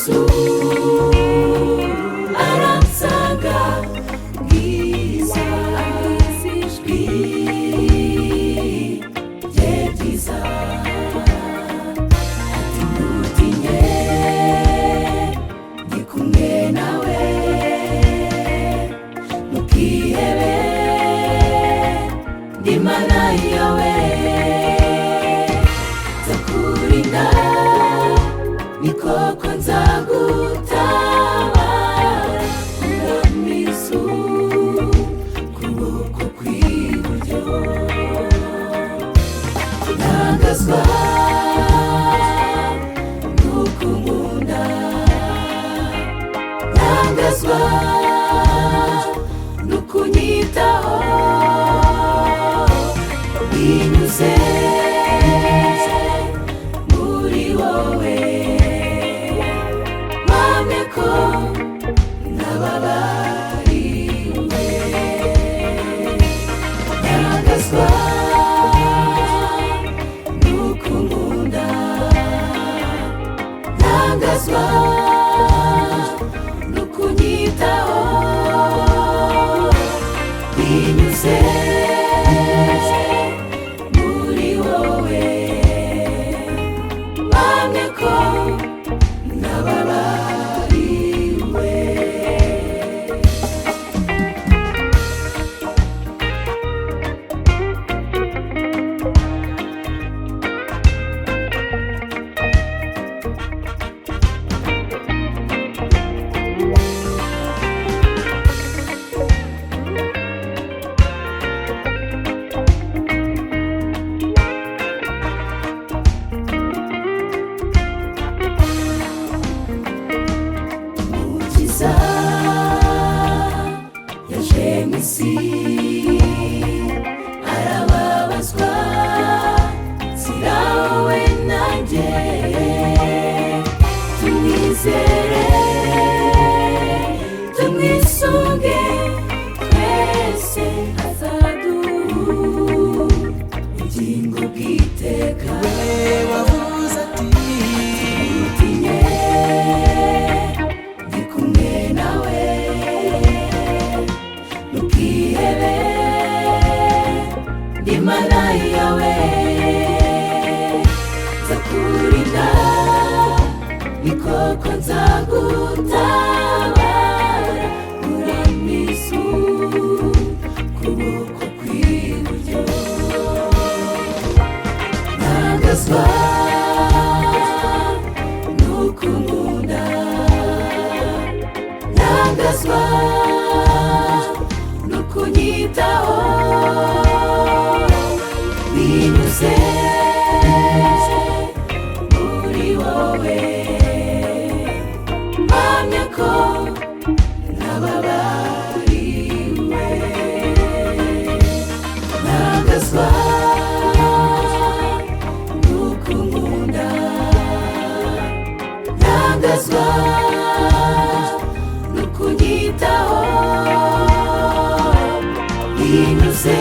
Yesu aransanga bwiza ijwi rye ryiza ati ntutinye ndi kumwe nawe ntukihebe ndi Mana yawe nzakurinda ni koko nzagutabara uramizu kuboko kw'iburyo ntangazwa nuko unkunda ntangazwa nuko unyitaho binyuze muri wowe mpamya ko nababariwe ntangazwa nuko unkunda ntangazwa nuko unyitaho binyuze muri wowe mpamya ko nababariwe Umukiza yaje mu isi arababazwa nzira wowe nanjye tumwizere tumwisunge twese azaduha ubugingo bw'iteka wavuze ati ntutinye ndi kumwe nawe ntukihebe ndi Mana yawe nzakurinda ni koko nzagutabara uramizu kuboko kw'iburyo ntangazwa nuko unkunda ntangazwa nuko unyitaho binyuze muri wowe mpamya ko nababariwe ntangazwa nuko unkunda ntangazwa nuko unyitaho binyuze